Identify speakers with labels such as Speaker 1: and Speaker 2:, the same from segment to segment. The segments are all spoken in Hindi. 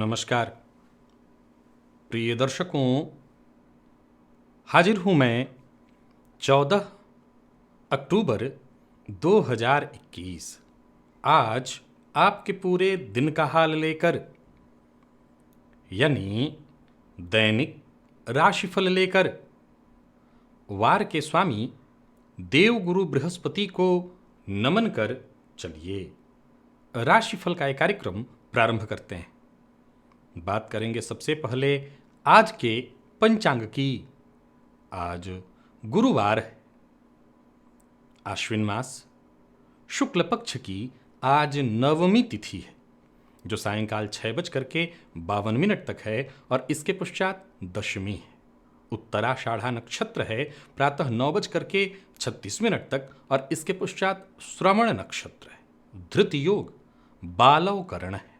Speaker 1: नमस्कार प्रिय दर्शकों, हाजिर हूँ मैं 14 अक्टूबर 2021। आज आपके पूरे दिन का हाल लेकर, यानी दैनिक राशिफल लेकर, वार के स्वामी देवगुरु बृहस्पति को नमन कर चलिए राशिफल का एक कार्यक्रम प्रारंभ करते हैं। बात करेंगे सबसे पहले आज के पंचांग की। आज गुरुवार है, आश्विन मास शुक्ल पक्ष की आज नवमी तिथि है, जो सायंकाल 6:52 तक है और इसके पश्चात दशमी है। उत्तराषाढ़ा नक्षत्र है प्रातः 9:36 तक और इसके पश्चात श्रवण नक्षत्र है। धृत योग बालव करण है।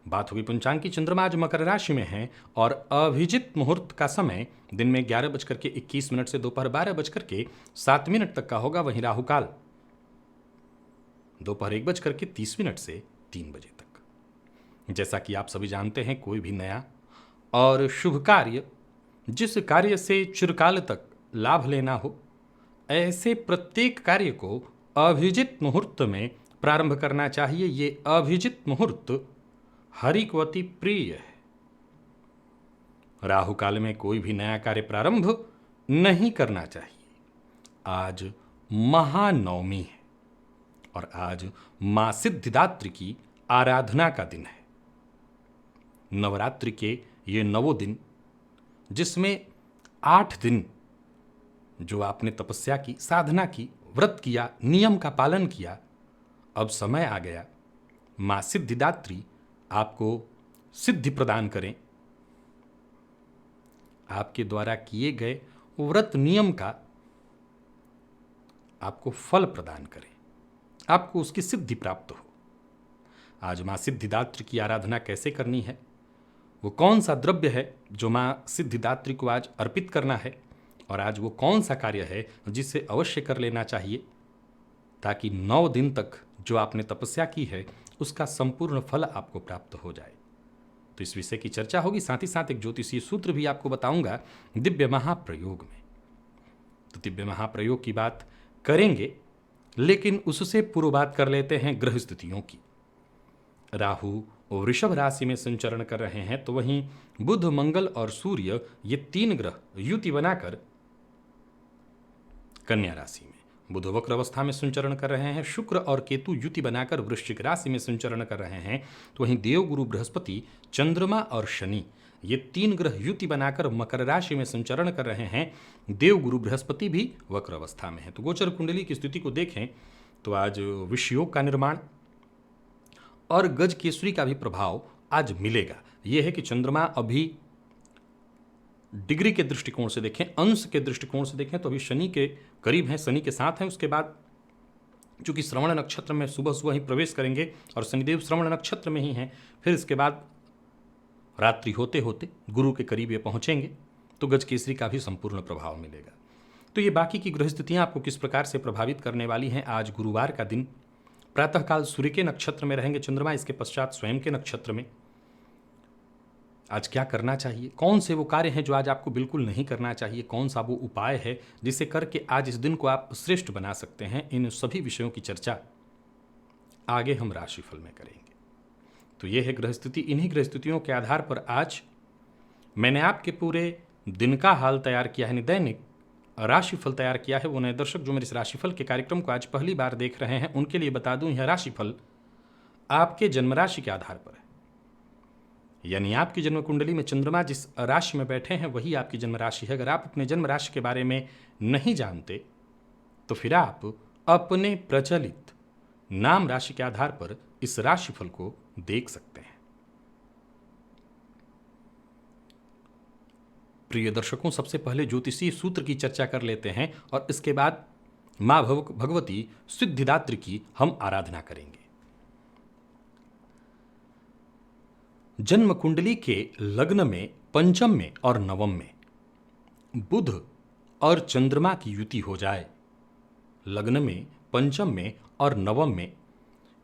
Speaker 1: बात होगी पंचांग की। चंद्रमा आज मकर राशि में है और अभिजित मुहूर्त का समय दिन में 11:21 से दोपहर 12:07 तक का होगा। वहीं राहु काल दोपहर 1:30 से 3 बजे तक। जैसा कि आप सभी जानते हैं, कोई भी नया और शुभ कार्य, जिस कार्य से चिरकाल तक लाभ लेना हो, ऐसे प्रत्येक कार्य को अभिजित मुहूर्त में प्रारंभ करना चाहिए। ये अभिजित मुहूर्त हरिकवती प्रिय है। राहु काल में कोई भी नया कार्य प्रारंभ नहीं करना चाहिए। आज महानवमी है और आज मां सिद्धिदात्री की आराधना का दिन है। नवरात्रि के ये 9 दिन, जिसमें 8 दिन जो आपने तपस्या की, साधना की, व्रत किया, नियम का पालन किया, अब समय आ गया मां सिद्धिदात्री आपको सिद्धि प्रदान करें, आपके द्वारा किए गए व्रत नियम का आपको फल प्रदान करें, आपको उसकी सिद्धि प्राप्त हो। आज मां सिद्धिदात्री की आराधना कैसे करनी है, वो कौन सा द्रव्य है जो मां सिद्धिदात्री को आज अर्पित करना है, और आज वो कौन सा कार्य है जिसे अवश्य कर लेना चाहिए, ताकि 9 दिन तक जो आपने तपस्या की है उसका संपूर्ण फल आपको प्राप्त हो जाए। तो इस विषय की चर्चा होगी। साथ ही साथ एक ज्योतिषीय सूत्र भी आपको बताऊंगा दिव्य महाप्रयोग में। तो दिव्य महाप्रयोग की बात करेंगे, लेकिन उससे पूर्व बात कर लेते हैं ग्रह स्थितियों की। राहु वृषभ राशि में संचरण कर रहे हैं, तो वहीं बुध, मंगल और सूर्य, ये 3 ग्रह युति बनाकर कन्या राशि में, बुध वक्र अवस्था में संचरण कर रहे हैं। शुक्र और केतु युति बनाकर वृश्चिक राशि में संचरण कर रहे हैं। तो वहीं देवगुरु बृहस्पति, चंद्रमा और शनि, ये 3 ग्रह युति बनाकर मकर राशि में संचरण कर रहे हैं। देवगुरु बृहस्पति भी वक्र अवस्था में है। तो गोचर कुंडली की स्थिति को देखें तो आज विषयोग का निर्माण और गज केसरी का भी प्रभाव आज मिलेगा। यह है कि चंद्रमा अभी डिग्री के दृष्टिकोण से देखें, अंश के दृष्टिकोण से देखें तो अभी शनि के करीब हैं, शनि के साथ हैं। उसके बाद चूंकि श्रवण नक्षत्र में सुबह सुबह ही प्रवेश करेंगे और शनिदेव श्रवण नक्षत्र में ही हैं, फिर इसके बाद रात्रि होते होते गुरु के करीब ये पहुंचेंगे, तो गज केसरी का भी संपूर्ण प्रभाव मिलेगा। तो ये बाकी की ग्रह स्थितियां आपको किस प्रकार से प्रभावित करने वाली हैं। आज गुरुवार का दिन प्रातःकाल सूर्य के नक्षत्र में रहेंगे चंद्रमा, इसके पश्चात स्वयं के नक्षत्र में। आज क्या करना चाहिए, कौन से वो कार्य हैं जो आज आपको बिल्कुल नहीं करना चाहिए, कौन सा वो उपाय है जिसे करके आज इस दिन को आप श्रेष्ठ बना सकते हैं, इन सभी विषयों की चर्चा आगे हम राशिफल में करेंगे। तो ये है ग्रह स्थिति। इन्हीं ग्रह स्थितियों के आधार पर आज मैंने आपके पूरे दिन का हाल तैयार किया है, दैनिक राशिफल तैयार किया है। वो नए दर्शक जो मेरे इस राशिफल के कार्यक्रम को आज पहली बार देख रहे हैं, उनके लिए बता दूं, यह राशिफल आपके जन्म राशि के आधार पर है। यानी आपकी जन्म कुंडली में चंद्रमा जिस राशि में बैठे हैं वही आपकी जन्म राशि है। अगर आप अपने जन्म राशि के बारे में नहीं जानते तो फिर आप अपने प्रचलित नाम राशि के आधार पर इस राशिफल को देख सकते हैं। प्रिय दर्शकों, सबसे पहले ज्योतिषीय सूत्र की चर्चा कर लेते हैं और इसके बाद मां भगवती सिद्धिदात्री की हम आराधना करेंगे। जन्म कुंडली के लग्न में, पंचम में और नवम में बुध और चंद्रमा की युति हो जाए, लग्न में, पंचम में और नवम में,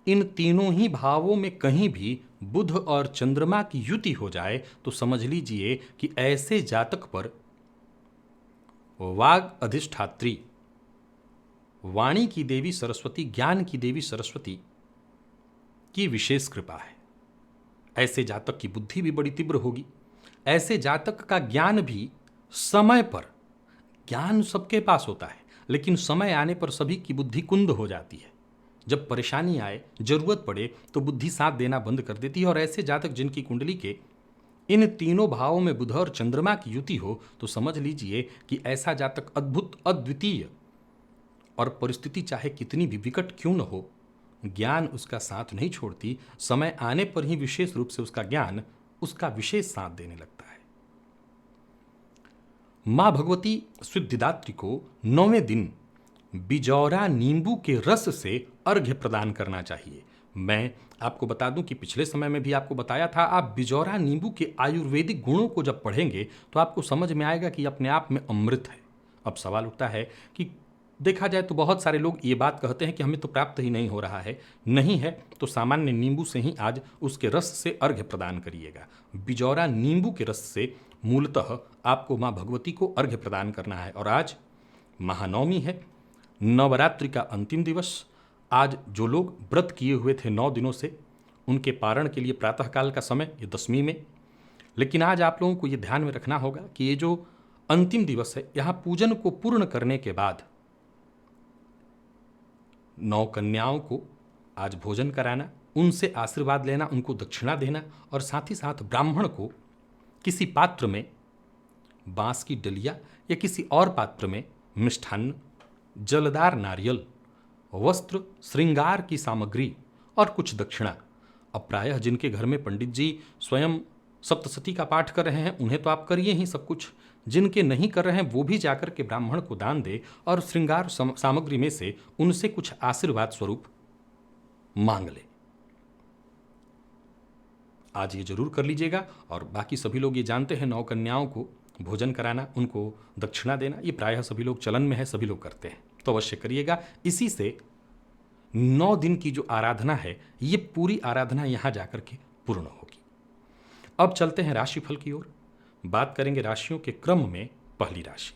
Speaker 1: इन तीनों ही भावों में कहीं भी बुध और चंद्रमा की युति हो जाए तो समझ लीजिए कि ऐसे जातक पर वाग अधिष्ठात्री, वाणी की देवी सरस्वती, ज्ञान की देवी सरस्वती की विशेष कृपा है। ऐसे जातक की बुद्धि भी बड़ी तीव्र होगी। ऐसे जातक का ज्ञान भी समय पर, ज्ञान सबके पास होता है लेकिन समय आने पर सभी की बुद्धि कुंद हो जाती है। जब परेशानी आए, जरूरत पड़े तो बुद्धि साथ देना बंद कर देती है। और ऐसे जातक जिनकी कुंडली के इन तीनों भावों में बुध और चंद्रमा की युति हो तो समझ लीजिए कि ऐसा जातक अद्भुत, अद्वितीय, और परिस्थिति चाहे कितनी भी विकट क्यों न हो, ज्ञान उसका साथ नहीं छोड़ती। समय आने पर ही विशेष रूप से उसका ज्ञान उसका विशेष साथ देने लगता है। मां भगवती सिद्धिदात्री को 9वें दिन बिजौरा नींबू के रस से अर्घ्य प्रदान करना चाहिए। मैं आपको बता दूं कि पिछले समय में भी आपको बताया था, आप बिजौरा नींबू के आयुर्वेदिक गुणों को जब पढ़ेंगे तो आपको समझ में आएगा कि अपने आप में अमृत है। अब सवाल उठता है कि देखा जाए तो बहुत सारे लोग ये बात कहते हैं कि हमें तो प्राप्त ही नहीं हो रहा है। नहीं है तो सामान्य नींबू से ही आज उसके रस से अर्घ्य प्रदान करिएगा। बिजौरा नींबू के रस से मूलतः आपको मां भगवती को अर्घ्य प्रदान करना है। और आज महानवमी है, नवरात्रि का अंतिम दिवस। आज जो लोग व्रत किए हुए थे 9 दिनों से, उनके पारण के लिए प्रातःकाल का समय ये 10वीं में। लेकिन आज आप लोगों को ये ध्यान में रखना होगा कि ये जो अंतिम दिवस है, यहाँ पूजन को पूर्ण करने के बाद 9 कन्याओं को आज भोजन कराना, उनसे आशीर्वाद लेना, उनको दक्षिणा देना, और साथ ही साथ ब्राह्मण को किसी पात्र में बांस की डलिया या किसी और पात्र में मिष्ठान्न, जलदार नारियल, वस्त्र, श्रृंगार की सामग्री और कुछ दक्षिणा। अब प्रायः जिनके घर में पंडित जी स्वयं सप्तशती का पाठ कर रहे हैं उन्हें तो आप करिए ही सब कुछ। जिनके नहीं कर रहे हैं वो भी जाकर के ब्राह्मण को दान दे और श्रृंगार सामग्री में से उनसे कुछ आशीर्वाद स्वरूप मांग ले। आज ये जरूर कर लीजिएगा। और बाकी सभी लोग ये जानते हैं 9 कन्याओं को भोजन कराना, उनको दक्षिणा देना, ये प्रायः सभी लोग चलन में है, सभी लोग करते हैं, तो अवश्य करिएगा। इसी से 9 दिन की जो आराधना है ये पूरी आराधना यहां जाकर के पूर्ण होगी। अब चलते हैं राशिफल की ओर। बात करेंगे राशियों के क्रम में। पहली राशि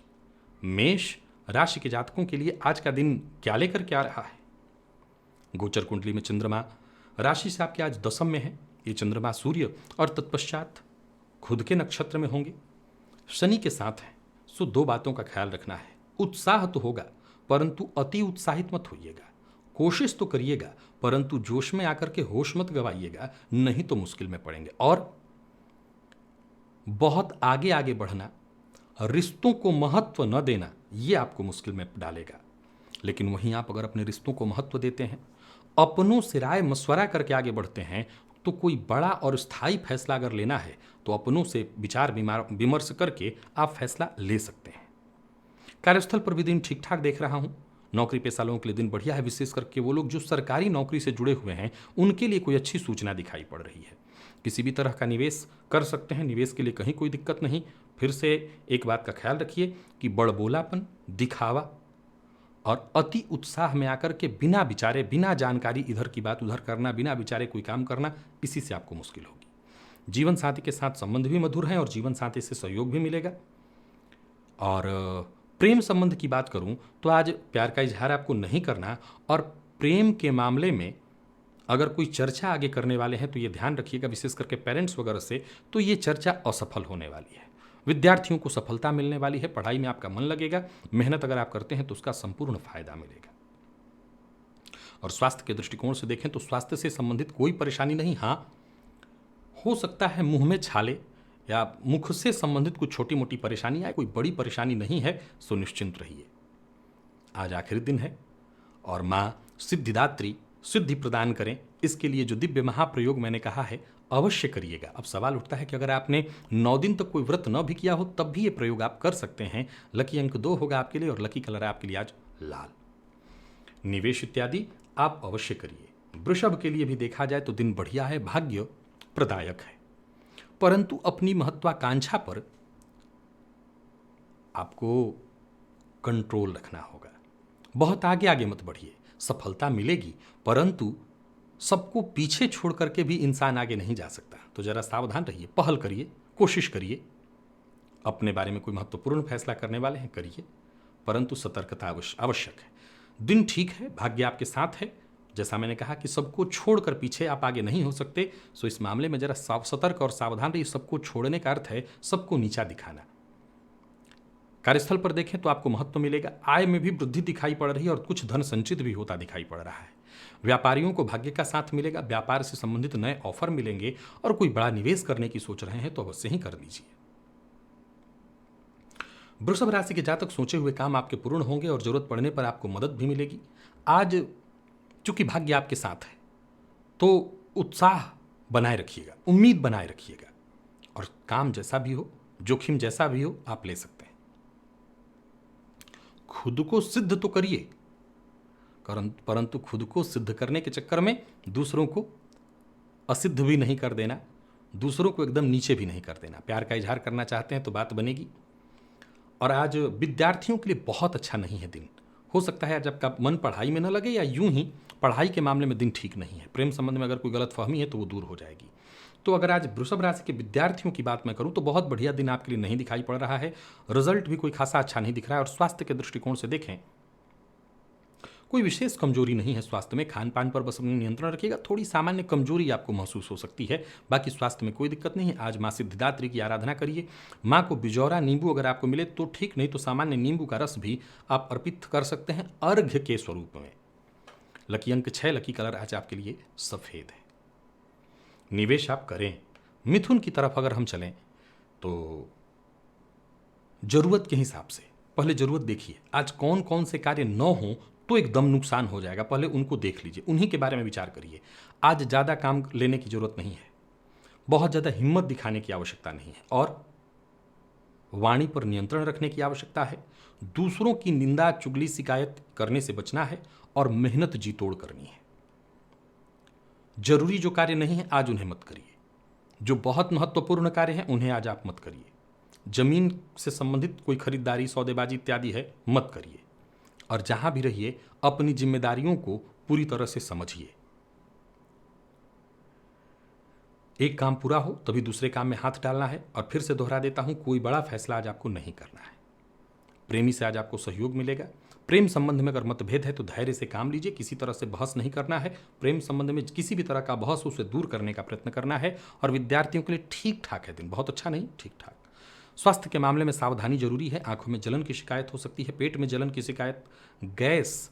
Speaker 1: मेष राशि के जातकों के लिए आज का दिन क्या लेकर के आ रहा है। गोचर कुंडली में चंद्रमा राशि से आपके आज 10वीं में है। ये चंद्रमा सूर्य और तत्पश्चात खुद के नक्षत्र में होंगे। शनि के साथ है, सो 2 बातों का ख्याल रखना है। उत्साह तो होगा परंतु अति उत्साहित मत होइएगा। कोशिश तो करिएगा परंतु जोश में आकर के होश मत गवाइएगा, नहीं तो मुश्किल में पड़ेंगे। और बहुत आगे आगे बढ़ना, रिश्तों को महत्व न देना, ये आपको मुश्किल में डालेगा। लेकिन वहीं आप अगर अपने रिश्तों को महत्व देते हैं, अपनों से राय मशवरा करके आगे बढ़ते हैं, तो कोई बड़ा और स्थायी फैसला अगर लेना है तो अपनों से विचार विमर्श करके आप फैसला ले सकते हैं। कार्यस्थल पर भी दिन ठीक ठाक देख रहा हूं। नौकरी पेशा लोगों के लिए दिन बढ़िया है। विशेष करके वो लोग जो सरकारी नौकरी से जुड़े हुए हैं उनके लिए कोई अच्छी सूचना दिखाई पड़ रही है। किसी भी तरह का निवेश कर सकते हैं, निवेश के लिए कहीं कोई दिक्कत नहीं। फिर से एक बात का ख्याल रखिए कि बड़बोलापन, दिखावा और अति उत्साह में आकर के बिना विचारे, बिना जानकारी इधर की बात उधर करना, बिना विचारे कोई काम करना, इसी से आपको मुश्किल होगी। जीवन साथी के साथ संबंध भी मधुर हैं और जीवन साथी से सहयोग भी मिलेगा। और प्रेम संबंध की बात करूं तो आज प्यार का इजहार आपको नहीं करना। और प्रेम के मामले में अगर कोई चर्चा आगे करने वाले हैं तो ये ध्यान रखिएगा, विशेष करके पेरेंट्स वगैरह से, तो ये चर्चा असफल होने वाली है। विद्यार्थियों को सफलता मिलने वाली है, पढ़ाई में आपका मन लगेगा, मेहनत अगर आप करते हैं तो उसका संपूर्ण फायदा मिलेगा। और स्वास्थ्य के दृष्टिकोण से देखें तो स्वास्थ्य से संबंधित कोई परेशानी नहीं। हाँ, हो सकता है मुंह में छाले या मुख से संबंधित कुछ छोटी मोटी परेशानी आए, कोई बड़ी परेशानी नहीं है, सो निश्चिंत रहिए। आज आखिरी दिन है और मां सिद्धिदात्री सिद्धि प्रदान करें, इसके लिए जो दिव्य महाप्रयोग मैंने कहा है अवश्य करिएगा। अब सवाल उठता है कि अगर आपने 9 दिन तक कोई व्रत न भी किया हो तब भी ये प्रयोग आप कर सकते हैं। लकी अंक 2 होगा आपके लिए और लकी कलर है आपके लिए आज लाल। निवेश इत्यादि आप अवश्य करिए। वृषभ के लिए भी देखा जाए तो दिन बढ़िया है, भाग्य प्रदायक है, परंतु अपनी महत्वाकांक्षा पर आपको कंट्रोल रखना होगा। बहुत आगे आगे मत बढ़िए, सफलता मिलेगी परंतु सबको पीछे छोड़ करके भी इंसान आगे नहीं जा सकता। तो जरा सावधान रहिए, पहल करिए, कोशिश करिए। अपने बारे में कोई महत्वपूर्ण फैसला करने वाले हैं, करिए, परंतु सतर्कता आवश्यक है। दिन ठीक है, भाग्य आपके साथ है। जैसा मैंने कहा कि सबको छोड़कर पीछे आप आगे नहीं हो सकते, सो इस मामले में जरा सतर्क और सावधान रहिए। सबको छोड़ने का अर्थ है सबको नीचा दिखाना। कार्यस्थल पर देखें तो आपको महत्व मिलेगा, आय में भी वृद्धि दिखाई पड़ रही है और कुछ धन संचित भी होता दिखाई पड़ रहा है। व्यापारियों को भाग्य का साथ मिलेगा, व्यापार से संबंधित नए ऑफर मिलेंगे और कोई बड़ा निवेश करने की सोच रहे हैं तो अवश्य ही कर लीजिए। वृषभ राशि के जातक सोचे हुए काम आपके पूर्ण होंगे और जरूरत पड़ने पर आपको मदद भी मिलेगी। आज चूंकि भाग्य आपके साथ है तो उत्साह बनाए रखिएगा, उम्मीद बनाए रखिएगा, और काम जैसा भी हो, जोखिम जैसा भी हो, आप ले सकते हैं। खुद को सिद्ध तो करिए, परंतु खुद को सिद्ध करने के चक्कर में दूसरों को असिद्ध भी नहीं कर देना, दूसरों को एकदम नीचे भी नहीं कर देना। प्यार का इजहार करना चाहते हैं तो बात बनेगी। और आज विद्यार्थियों के लिए बहुत अच्छा नहीं है दिन। हो सकता है आज आपका मन पढ़ाई में न लगे, या यूं ही पढ़ाई के मामले में दिन ठीक नहीं है। प्रेम संबंध में अगर कोई गलतफहमी है तो वो दूर हो जाएगी। तो अगर आज वृषभ राशि के विद्यार्थियों की बात मैं करूं तो बहुत बढ़िया दिन आपके लिए नहीं दिखाई पड़ रहा है। रिजल्ट भी कोई खासा अच्छा नहीं दिख रहा है। और स्वास्थ्य के दृष्टिकोण से देखें, कोई विशेष कमजोरी नहीं है स्वास्थ्य में। खान पान पर बस अपने नियंत्रण रखिएगा। थोड़ी सामान्य कमजोरी आपको महसूस हो सकती है, बाकी स्वास्थ्य में कोई दिक्कत नहीं है। आज माँ सिद्धिदात्री की आराधना करिए। माँ को बिजौरा नींबू अगर आपको मिले तो ठीक, नहीं तो सामान्य नींबू का रस भी आप अर्पित कर सकते हैं अर्घ्य के स्वरूप में। लकी अंक 6, लकी कलर आज आपके लिए सफेद है। निवेश आप करें। मिथुन की तरफ अगर हम चलें तो जरूरत के हिसाब से पहले जरूरत देखिए। आज कौन कौन से कार्य न हो तो एकदम नुकसान हो जाएगा, पहले उनको देख लीजिए, उन्हीं के बारे में विचार करिए। आज ज़्यादा काम लेने की जरूरत नहीं है, बहुत ज़्यादा हिम्मत दिखाने की आवश्यकता नहीं है, और वाणी पर नियंत्रण रखने की आवश्यकता है। दूसरों की निंदा, चुगली, शिकायत करने से बचना है और मेहनत जी तोड़ करनी है। जरूरी जो कार्य नहीं है आज उन्हें मत करिए। जो बहुत महत्वपूर्ण कार्य हैं उन्हें आज आप मत करिए। जमीन से संबंधित कोई खरीदारी, सौदेबाजी इत्यादि है, मत करिए। और जहां भी रहिए अपनी जिम्मेदारियों को पूरी तरह से समझिए। एक काम पूरा हो तभी दूसरे काम में हाथ डालना है। और फिर से दोहरा देता हूं, कोई बड़ा फैसला आज आपको नहीं करना है। प्रेमी से आज आपको सहयोग मिलेगा। प्रेम संबंध में अगर मतभेद है तो धैर्य से काम लीजिए, किसी तरह से बहस नहीं करना है। प्रेम संबंध में किसी भी तरह का बहस उसे दूर करने का प्रयत्न करना है। और विद्यार्थियों के लिए ठीक ठाक है दिन, बहुत अच्छा नहीं, ठीक ठाक। स्वास्थ्य के मामले में सावधानी जरूरी है। आंखों में जलन की शिकायत हो सकती है, पेट में जलन की शिकायत, गैस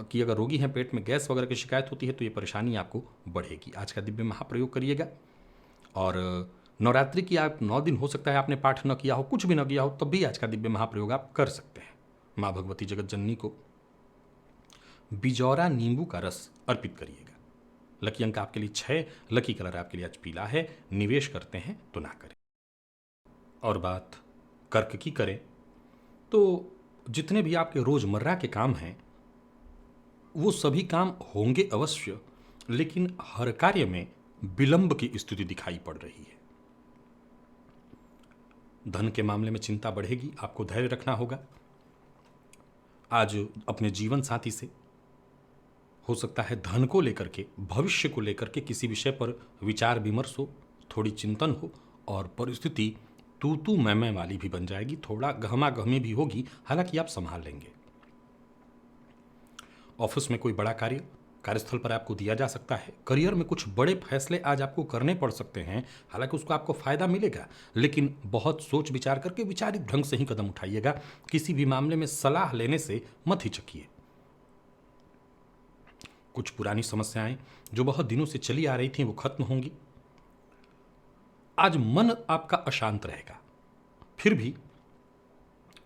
Speaker 1: की अगर रोगी हैं, पेट में गैस वगैरह की शिकायत होती है तो ये परेशानी आपको बढ़ेगी। आज का दिव्य महाप्रयोग करिएगा। और नवरात्रि की आप 9 दिन हो सकता है आपने पाठ न किया हो, कुछ भी न किया हो, तब भी आज का दिव्य महाप्रयोग आप कर सकते हैं। माँ भगवती जगत जननी को बिजौरा नींबू का रस अर्पित करिएगा। लकी अंक आपके लिए 6, लकी कलर आपके लिए आज पीला है। निवेश करते हैं तो ना करें। और बात कर्क की करें तो जितने भी आपके रोजमर्रा के काम हैं वो सभी काम होंगे अवश्य, लेकिन हर कार्य में विलंब की स्थिति दिखाई पड़ रही है। धन के मामले में चिंता बढ़ेगी, आपको धैर्य रखना होगा। आज अपने जीवन साथी से हो सकता है धन को लेकर के, भविष्य को लेकर के किसी विषय पर विचार विमर्श हो, थोड़ी चिंतन हो, और परिस्थिति तू मैं वाली भी बन जाएगी। थोड़ा गहमा गहमी भी होगी, हालांकि आप संभाल लेंगे। ऑफिस में कोई बड़ा कार्य कार्यस्थल पर आपको दिया जा सकता है। करियर में कुछ बड़े फैसले आज आपको करने पड़ सकते हैं, हालांकि उसको आपको फायदा मिलेगा, लेकिन बहुत सोच विचार करके विचारित ढंग से ही कदम उठाइएगा। किसी भी मामले में सलाह लेने से मत हिचकिए। कुछ पुरानी समस्याएं जो बहुत दिनों से चली आ रही थी वो खत्म होंगी। आज मन आपका अशांत रहेगा। फिर भी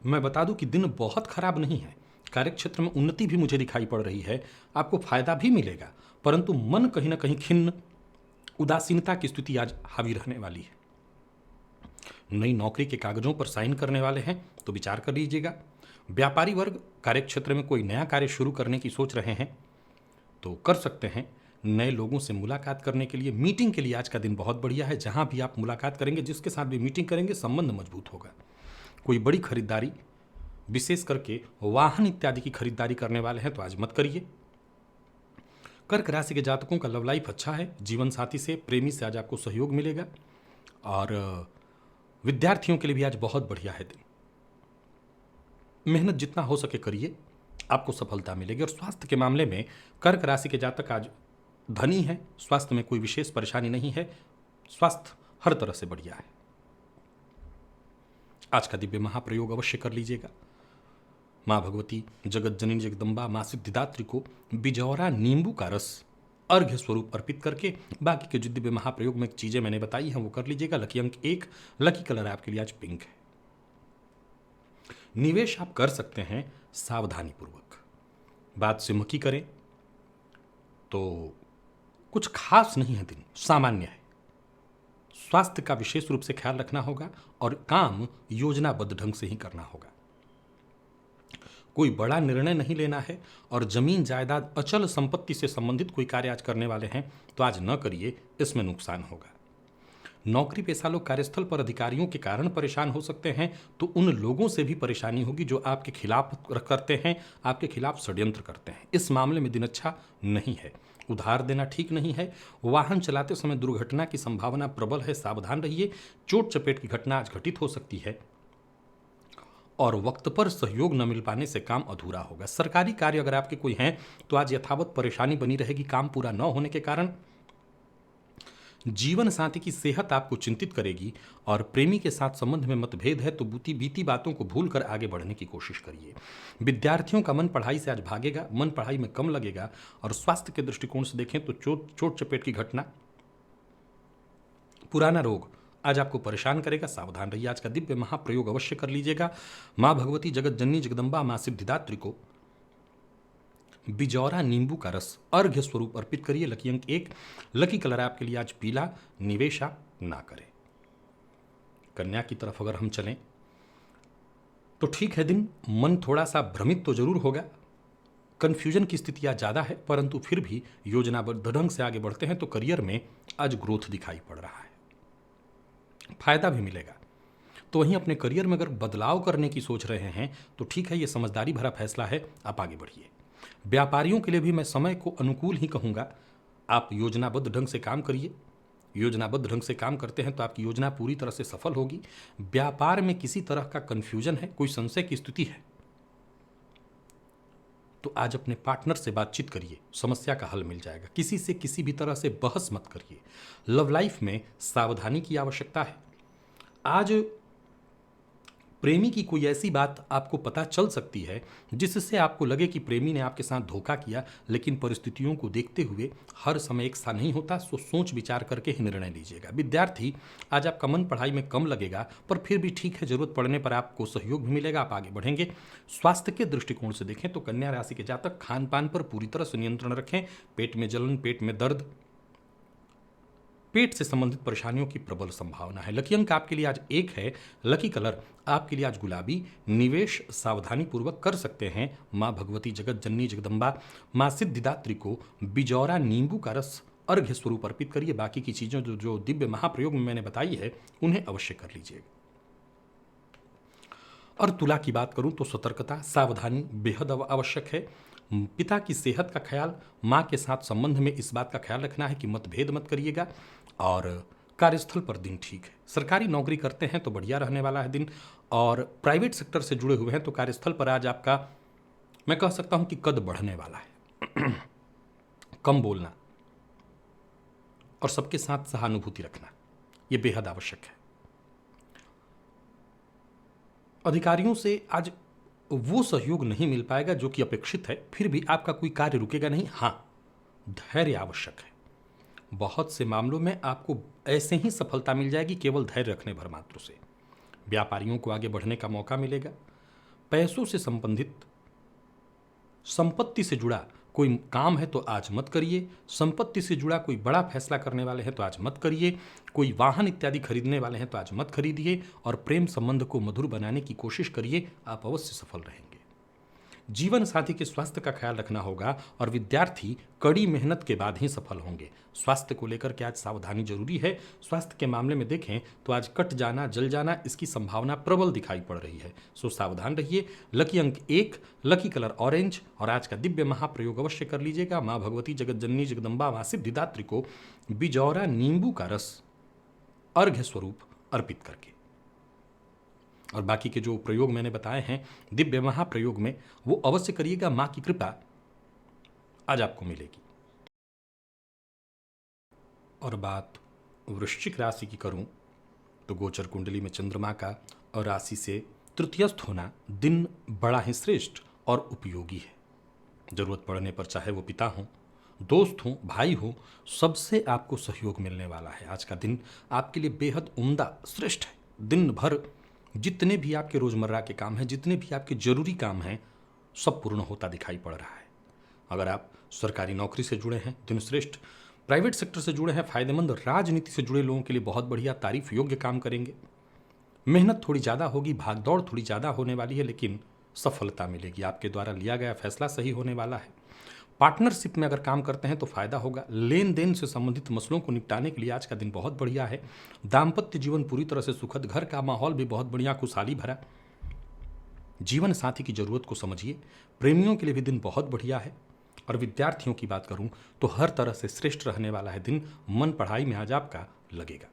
Speaker 1: मैं बता दूं कि दिन बहुत खराब नहीं है। कार्यक्षेत्र में उन्नति भी मुझे दिखाई पड़ रही है, आपको फायदा भी मिलेगा, परंतु मन कहीं ना कहीं खिन्न, उदासीनता की स्थिति आज हावी रहने वाली है। नई नौकरी के कागजों पर साइन करने वाले हैं तो विचार कर लीजिएगा। व्यापारी वर्ग कार्यक्षेत्र में कोई नया कार्य शुरू करने की सोच रहे हैं तो कर सकते हैं। नए लोगों से मुलाकात करने के लिए, मीटिंग के लिए आज का दिन बहुत बढ़िया है। जहां भी आप मुलाकात करेंगे, जिसके साथ भी मीटिंग करेंगे, संबंध मजबूत होगा। कोई बड़ी खरीदारी, विशेष करके वाहन इत्यादि की खरीदारी करने वाले हैं तो आज मत करिए। कर्क राशि के जातकों का लव लाइफ अच्छा है। जीवन साथी से, प्रेमी से आज आपको सहयोग मिलेगा और विद्यार्थियों के लिए भी आज बहुत बढ़िया है दिन। मेहनत जितना हो सके करिए, आपको सफलता मिलेगी। और स्वास्थ्य के मामले में कर्क राशि के जातक आज धनी है, स्वास्थ्य में कोई विशेष परेशानी नहीं है, स्वास्थ्य हर तरह से बढ़िया है। आज का दिव्य महाप्रयोग अवश्य कर लीजिएगा। माँ भगवती जगत जननी जगदम्बा माँ सिद्धिदात्री को बिजौरा नींबू का रस अर्घ्य स्वरूप अर्पित करके बाकी के जो दिव्य महाप्रयोग में चीजें मैंने बताई हैं वो कर लीजिएगा। लकी अंक 1, लकी कलर आपके लिए आज पिंक है। निवेश आप कर सकते हैं सावधानी पूर्वक, बात सिमकी करें तो कुछ खास नहीं है, दिन सामान्य है। स्वास्थ्य का विशेष रूप से ख्याल रखना होगा और काम योजनाबद्ध ढंग से ही करना होगा। कोई बड़ा निर्णय नहीं लेना है और जमीन जायदाद अचल संपत्ति से संबंधित कोई कार्य आज करने वाले हैं तो आज न करिए, इसमें नुकसान होगा। नौकरी पेशा लोग कार्यस्थल पर अधिकारियों के कारण परेशान हो सकते हैं तो उन लोगों से भी परेशानी होगी जो आपके खिलाफ करते हैं, आपके खिलाफ षड्यंत्र करते हैं। इस मामले में दिन अच्छा नहीं है। उधार देना ठीक नहीं है। वाहन चलाते समय दुर्घटना की संभावना प्रबल है, सावधान रहिए। चोट चपेट की घटना आज घटित हो सकती है और वक्त पर सहयोग न मिल पाने से काम अधूरा होगा। सरकारी कार्य अगर आपके कोई हैं तो आज यथावत परेशानी बनी रहेगी काम पूरा न होने के कारण। जीवन साथी की सेहत आपको चिंतित करेगी और प्रेमी के साथ संबंध में मतभेद है तो बीती बातों को भूलकर आगे बढ़ने की कोशिश करिए। विद्यार्थियों का मन पढ़ाई से आज भागेगा, मन पढ़ाई में कम लगेगा और स्वास्थ्य के दृष्टिकोण से देखें तो चोट चपेट की घटना, पुराना रोग आज आपको परेशान करेगा, सावधान रहिए। आज का दिव्य महाप्रयोग अवश्य कर लीजिएगा। माँ भगवती जगत जननी जगदम्बा माँ सिद्धिदात्री को बिजौरा नींबू का रस अर्घ्य स्वरूप अर्पित करिए। लकी अंक 1, लकी कलर आपके लिए आज पीला, निवेशा ना करें। कन्या की तरफ अगर हम चलें तो ठीक है दिन, मन थोड़ा सा भ्रमित तो जरूर होगा, कंफ्यूजन की स्थितियां ज्यादा है, परंतु फिर भी योजनाबद्ध ढंग से आगे बढ़ते हैं तो करियर में आज ग्रोथ दिखाई पड़ रहा है, फायदा भी मिलेगा। तो वहीं अपने करियर में अगर बदलाव करने की सोच रहे हैं तो ठीक है, ये समझदारी भरा फैसला है, आप आगे बढ़िए। व्यापारियों के लिए भी मैं समय को अनुकूल ही कहूँगा। आप योजनाबद्ध ढंग से काम करिए, योजनाबद्ध ढंग से काम करते हैं तो आपकी योजना पूरी तरह से सफल होगी। व्यापार में किसी तरह का कन्फ्यूजन है, कोई संशय की स्थिति है तो आज अपने पार्टनर से बातचीत करिए, समस्या का हल मिल जाएगा। किसी से किसी भी तरह से बहस मत करिए। लव लाइफ में सावधानी की आवश्यकता है। आज प्रेमी की कोई ऐसी बात आपको पता चल सकती है जिससे आपको लगे कि प्रेमी ने आपके साथ धोखा किया, लेकिन परिस्थितियों को देखते हुए हर समय एक सा नहीं होता, सो सोच विचार करके ही निर्णय लीजिएगा। विद्यार्थी, आज आपका मन पढ़ाई में कम लगेगा पर फिर भी ठीक है, जरूरत पड़ने पर आपको सहयोग भी मिलेगा, आप आगे बढ़ेंगे। स्वास्थ्य के दृष्टिकोण से देखें तो कन्या राशि के जातक खान पान पर पूरी तरह से नियंत्रण रखें। पेट में जलन, पेट में दर्द, पेट से संबंधित परेशानियों की प्रबल संभावना है। लकी अंक आपके लिए आज 1 है, लकी कलर आपके लिए आज गुलाबी। निवेश सावधानी पूर्वक कर सकते हैं। माँ भगवती जगत जननी जगदम्बा माँ सिद्धिदात्री को बिजौरा नींबू का रस अर्घ्य स्वरूप अर्पित करिए। बाकी की चीज़ें जो दिव्य महाप्रयोग में मैंने बताई है उन्हें अवश्य कर लीजिएगा। और तुला की बात करूं तो सतर्कता, सावधानी बेहद आवश्यक है। पिता की सेहत का ख्याल, माँ के साथ संबंध में इस बात का ख्याल रखना है कि मतभेद मत करिएगा। और कार्यस्थल पर दिन ठीक है। सरकारी नौकरी करते हैं तो बढ़िया रहने वाला है दिन, और प्राइवेट सेक्टर से जुड़े हुए हैं तो कार्यस्थल पर आज आपका, मैं कह सकता हूं कि कद बढ़ने वाला है। कम बोलना और सबके साथ सहानुभूति रखना, यह बेहद आवश्यक है। अधिकारियों से आज वो सहयोग नहीं मिल पाएगा जो कि अपेक्षित है, फिर भी आपका कोई कार्य रुकेगा नहीं। हाँ, धैर्य आवश्यक है। बहुत से मामलों में आपको ऐसे ही सफलता मिल जाएगी केवल धैर्य रखने भर मात्र से। व्यापारियों को आगे बढ़ने का मौका मिलेगा। पैसों से संबंधित, संपत्ति से जुड़ा कोई काम है तो आज मत करिए। संपत्ति से जुड़ा कोई बड़ा फैसला करने वाले हैं तो आज मत करिए। कोई वाहन इत्यादि खरीदने वाले हैं तो आज मत खरीदिए। और प्रेम संबंध को मधुर बनाने की कोशिश करिए, आप अवश्य सफल रहेंगे। जीवन साथी के स्वास्थ्य का ख्याल रखना होगा और विद्यार्थी कड़ी मेहनत के बाद ही सफल होंगे। स्वास्थ्य को लेकर के आज सावधानी जरूरी है। स्वास्थ्य के मामले में देखें तो आज कट जाना, जल जाना, इसकी संभावना प्रबल दिखाई पड़ रही है, सो सावधान रहिए। लकी अंक 1, लकी कलर ऑरेंज और आज का दिव्य महाप्रयोग अवश्य कर लीजिएगा। माँ भगवती जगत जननी जगदम्बा माँ सिद्धिदात्री को बिजौरा नींबू का रस अर्घ्य स्वरूप अर्पित करके। और बाकी के जो प्रयोग मैंने बताए हैं दिव्य महाप्रयोग में, वो अवश्य करिएगा। मां की कृपा आज आपको मिलेगी। और बात वृश्चिक राशि की करूं तो गोचर कुंडली में चंद्रमा का और राशि से तृतीयस्थ होना दिन बड़ा ही श्रेष्ठ और उपयोगी है। जरूरत पड़ने पर चाहे वो पिता हों, दोस्त हों, भाई हों, सबसे आपको सहयोग मिलने वाला है। आज का दिन आपके लिए बेहद उम्दा श्रेष्ठ है। दिन भर जितने भी आपके रोजमर्रा के काम हैं, जितने भी आपके जरूरी काम हैं, सब पूर्ण होता दिखाई पड़ रहा है। अगर आप सरकारी नौकरी से जुड़े हैं, दिन श्रेष्ठ। प्राइवेट सेक्टर से जुड़े हैं, फायदेमंद। राजनीति से जुड़े लोगों के लिए बहुत बढ़िया, तारीफ योग्य काम करेंगे। मेहनत थोड़ी ज़्यादा होगी, भागदौड़ थोड़ी ज़्यादा होने वाली है, लेकिन सफलता मिलेगी। आपके द्वारा लिया गया फैसला सही होने वाला है। पार्टनरशिप में अगर काम करते हैं तो फायदा होगा। लेन देन से संबंधित मसलों को निपटाने के लिए आज का दिन बहुत बढ़िया है। दाम्पत्य जीवन पूरी तरह से सुखद, घर का माहौल भी बहुत बढ़िया, खुशहाली भरा। जीवन साथी की जरूरत को समझिए। प्रेमियों के लिए भी दिन बहुत बढ़िया है। और विद्यार्थियों की बात करूं तो हर तरह से श्रेष्ठ रहने वाला है दिन। मन पढ़ाई में आज आपका लगेगा।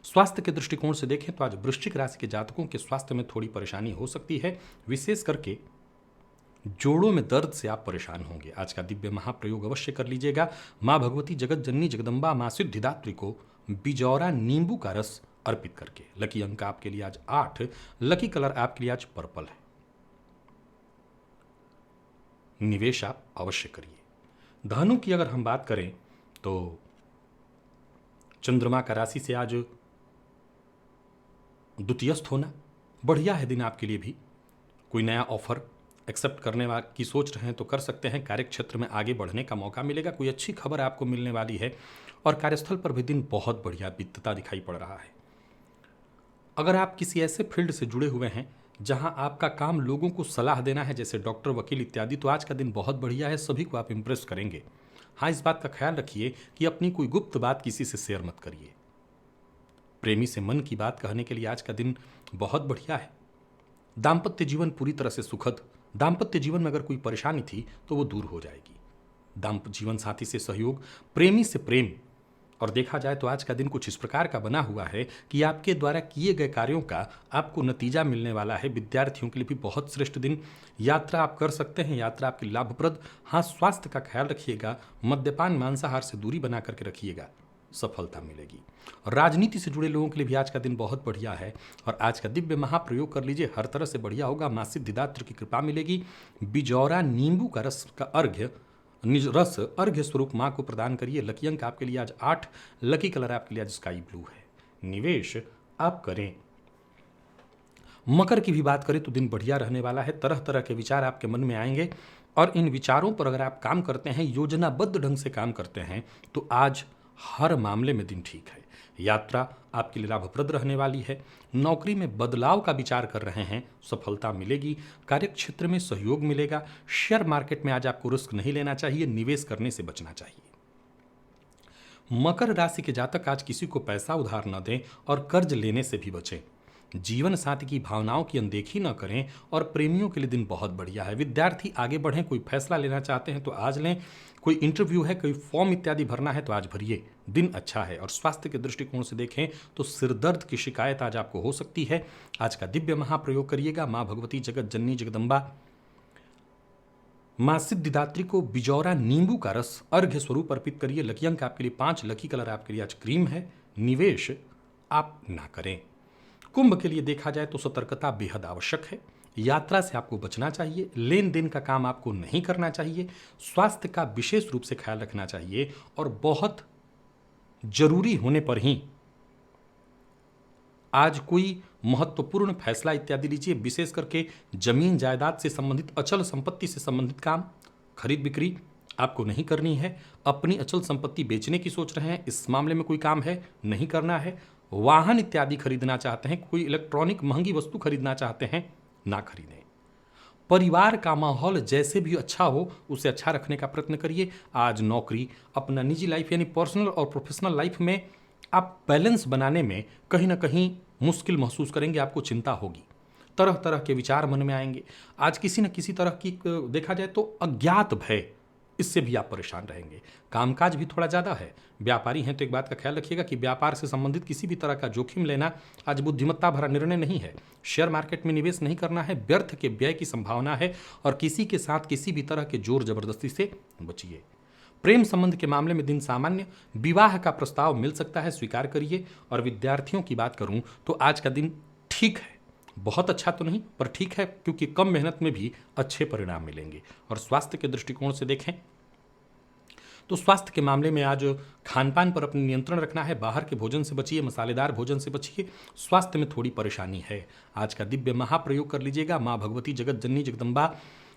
Speaker 1: स्वास्थ्य के दृष्टिकोण से देखें तो आज वृश्चिक राशि के जातकों के स्वास्थ्य में थोड़ी परेशानी हो सकती है। विशेष करके जोड़ों में दर्द से आप परेशान होंगे। आज का दिव्य महाप्रयोग अवश्य कर लीजिएगा। माँ भगवती जगत जननी जगदम्बा माँ सिद्धिदात्री को बिजौरा नींबू का रस अर्पित करके। लकी अंक आपके लिए आज 8, लकी कलर आपके लिए आज पर्पल है। निवेश आप अवश्य करिए। धनु की अगर हम बात करें तो चंद्रमा का राशि से आज द्वितीयस्थ होना बढ़िया है दिन आपके लिए भी। कोई नया ऑफर एक्सेप्ट करने की सोच रहे हैं तो कर सकते हैं। कार्यक्षेत्र में आगे बढ़ने का मौका मिलेगा। कोई अच्छी खबर आपको मिलने वाली है। और कार्यस्थल पर भी दिन बहुत बढ़िया बीतता दिखाई पड़ रहा है। अगर आप किसी ऐसे फील्ड से जुड़े हुए हैं जहां आपका काम लोगों को सलाह देना है, जैसे डॉक्टर, वकील इत्यादि, तो आज का दिन बहुत बढ़िया है। सभी को आप इंप्रेस करेंगे। हाँ, इस बात का ख्याल रखिए कि अपनी कोई गुप्त बात किसी से शेयर मत करिए। प्रेमी से मन की बात कहने के लिए आज का दिन बहुत बढ़िया है। दाम्पत्य जीवन पूरी तरह से सुखद। दाम्पत्य जीवन में अगर कोई परेशानी थी तो वो दूर हो जाएगी। दाम्पत्य जीवन साथी से सहयोग, प्रेमी से प्रेम। और देखा जाए तो आज का दिन कुछ इस प्रकार का बना हुआ है कि आपके द्वारा किए गए कार्यों का आपको नतीजा मिलने वाला है। विद्यार्थियों के लिए भी बहुत श्रेष्ठ दिन। यात्रा आप कर सकते हैं, यात्रा आपकी लाभप्रद। हाँ, स्वास्थ्य का ख्याल रखिएगा। मद्यपान, मांसाहार से दूरी बना करके रखिएगा, सफलता मिलेगी। और राजनीति से जुड़े लोगों के लिए भी आज का दिन बहुत बढ़िया है। और आज का दिव्य महाप्रयोग कर लीजिए, हर तरह से बढ़िया होगा। माँ सिद्धिदात्री की कृपा मिलेगी। बिजौरा नींबू का रस का अर्घ्य स्वरूप माँ को प्रदान करिए। लकी अंक आपके लिए आज 8, लकी कलर आपके लिए आज स्काई ब्लू है। निवेश आप करें। मकर की भी बात करें तो दिन बढ़िया रहने वाला है। तरह तरह के विचार आपके मन में आएंगे और इन विचारों पर अगर आप काम करते हैं, योजनाबद्ध ढंग से काम करते हैं, तो आज हर मामले में दिन ठीक है। यात्रा आपके लिए लाभप्रद रहने वाली है। नौकरी में बदलाव का विचार कर रहे हैं, सफलता मिलेगी। कार्यक्षेत्र में सहयोग मिलेगा। शेयर मार्केट में आज आपको रिस्क नहीं लेना चाहिए, निवेश करने से बचना चाहिए। मकर राशि के जातक आज किसी को पैसा उधार न दें और कर्ज लेने से भी बचें। जीवन साथी की भावनाओं की अनदेखी न करें। और प्रेमियों के लिए दिन बहुत बढ़िया है। विद्यार्थी आगे बढ़ें, कोई फैसला लेना चाहते हैं तो आज लें। कोई इंटरव्यू है, कोई फॉर्म इत्यादि भरना है तो आज भरिए, दिन अच्छा है। और स्वास्थ्य के दृष्टिकोण से देखें तो सिरदर्द की शिकायत आज आपको हो सकती है। आज का दिव्य महाप्रयोग करिएगा। माँ भगवती जगत जननी जगदम्बा माँ सिद्धिदात्री को बिजौरा नींबू का रस अर्घ्य स्वरूप अर्पित करिए। लकी अंक आपके लिए 5, लकी कलर आपके लिए आज क्रीम है। निवेश आप ना करें। कुंभ के लिए देखा जाए तो सतर्कता बेहद आवश्यक है। यात्रा से आपको बचना चाहिए। लेन देन का काम आपको नहीं करना चाहिए। स्वास्थ्य का विशेष रूप से ख्याल रखना चाहिए। और बहुत जरूरी होने पर ही आज कोई महत्वपूर्ण फैसला इत्यादि लीजिए। विशेष करके जमीन जायदाद से संबंधित, अचल संपत्ति से संबंधित काम, खरीद बिक्री आपको नहीं करनी है। अपनी अचल संपत्ति बेचने की सोच रहे हैं, इस मामले में कोई काम है, नहीं करना है। वाहन इत्यादि खरीदना चाहते हैं, कोई इलेक्ट्रॉनिक महंगी वस्तु खरीदना चाहते हैं, ना खरीदें। परिवार का माहौल जैसे भी अच्छा हो उसे अच्छा रखने का प्रयत्न करिए। आज नौकरी, अपना निजी लाइफ यानी पर्सनल और प्रोफेशनल लाइफ में आप बैलेंस बनाने में कहीं ना कहीं मुश्किल महसूस करेंगे, आपको चिंता होगी, तरह तरह के विचार मन में आएंगे। आज किसी न किसी तरह की देखा जाए तो अज्ञात भय, इससे भी आप परेशान रहेंगे। कामकाज भी थोड़ा ज़्यादा है। व्यापारी हैं तो एक बात का ख्याल रखिएगा कि व्यापार से संबंधित किसी भी तरह का जोखिम लेना आज बुद्धिमत्ता भरा निर्णय नहीं है। शेयर मार्केट में निवेश नहीं करना है, व्यर्थ के व्यय की संभावना है और किसी के साथ किसी भी तरह के जोर जबरदस्ती से बचिए। प्रेम संबंध के मामले में दिन सामान्य, विवाह का प्रस्ताव मिल सकता है, स्वीकार करिए। और विद्यार्थियों की बात करूं तो आज का दिन ठीक है, बहुत अच्छा तो नहीं पर ठीक है, क्योंकि कम मेहनत में भी अच्छे परिणाम मिलेंगे। और स्वास्थ्य के दृष्टिकोण से देखें तो स्वास्थ्य के मामले में आज खान पान पर अपने नियंत्रण रखना है। बाहर के भोजन से बचिए, मसालेदार भोजन से बचिए। स्वास्थ्य में थोड़ी परेशानी है। आज का दिव्य महाप्रयोग कर लीजिएगा। माँ भगवती जगत जननी जगदम्बा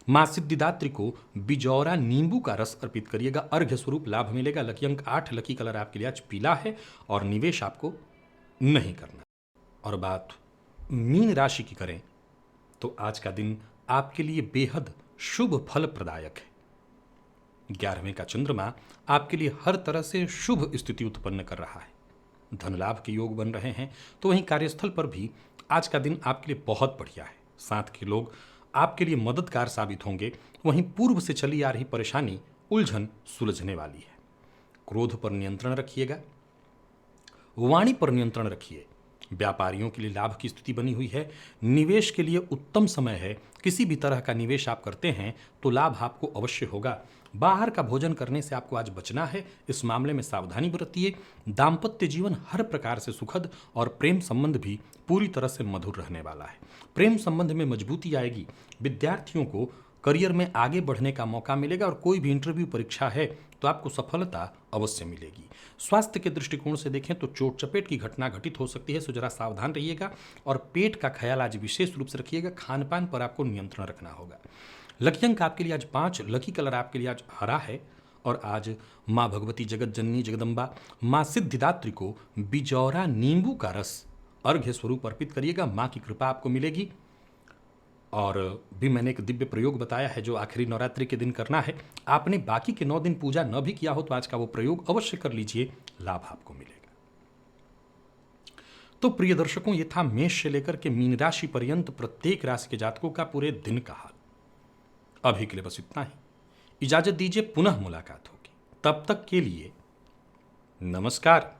Speaker 1: माँ सिद्धिदात्री को बिजौरा नींबू का रस अर्पित करिएगा, अर्घ्य स्वरूप लाभ मिलेगा। लकी अंक 8, लकी कलर आपके लिए आज पीला है और निवेश आपको नहीं करना। और बात मीन राशि की करें तो आज का दिन आपके लिए बेहद शुभ फल प्रदायक है। 11वें का चंद्रमा आपके लिए हर तरह से शुभ स्थिति उत्पन्न कर रहा है। धन लाभ के योग बन रहे हैं। तो वहीं कार्यस्थल पर भी आज का दिन आपके लिए बहुत बढ़िया है। साथ के लोग आपके लिए मददगार साबित होंगे। वहीं पूर्व से चली आ रही परेशानी, उलझन सुलझने वाली है। क्रोध पर नियंत्रण रखिएगा, वाणी पर नियंत्रण रखिए। व्यापारियों के लिए लाभ की स्थिति बनी हुई है। निवेश के लिए उत्तम समय है। किसी भी तरह का निवेश आप करते हैं तो लाभ आपको अवश्य होगा। बाहर का भोजन करने से आपको आज बचना है, इस मामले में सावधानी बरतिए। दाम्पत्य जीवन हर प्रकार से सुखद और प्रेम संबंध भी पूरी तरह से मधुर रहने वाला है। प्रेम संबंध में मजबूती आएगी। विद्यार्थियों को करियर में आगे बढ़ने का मौका मिलेगा और कोई भी इंटरव्यू परीक्षा है तो आपको सफलता अवश्य मिलेगी। स्वास्थ्य के दृष्टिकोण से देखें तो चोट चपेट की घटना घटित हो सकती है, सो जरा सावधान रहिएगा। और पेट का ख्याल आज विशेष रूप से रखिएगा। खान पान पर आपको नियंत्रण रखना होगा। लकी अंक आपके लिए आज 5, लकी कलर आपके लिए आज हरा है। और आज माँ भगवती जगत जननी जगदम्बा माँ सिद्धिदात्री को बिजौरा नींबू का रस अर्घ्य स्वरूप अर्पित करिएगा। माँ की कृपा आपको मिलेगी। और भी मैंने एक दिव्य प्रयोग बताया है जो आखिरी नवरात्रि के दिन करना है। आपने बाकी के 9 दिन पूजा न भी किया हो तो आज का वो प्रयोग अवश्य कर लीजिए, लाभ आपको मिलेगा। तो प्रिय दर्शकों, ये था मेष से लेकर के मीन राशि पर्यंत प्रत्येक राशि के जातकों का पूरे दिन का हाल। अभी के लिए बस इतना ही। इजाजत दीजिए, पुनः मुलाकात होगी। तब तक के लिए नमस्कार।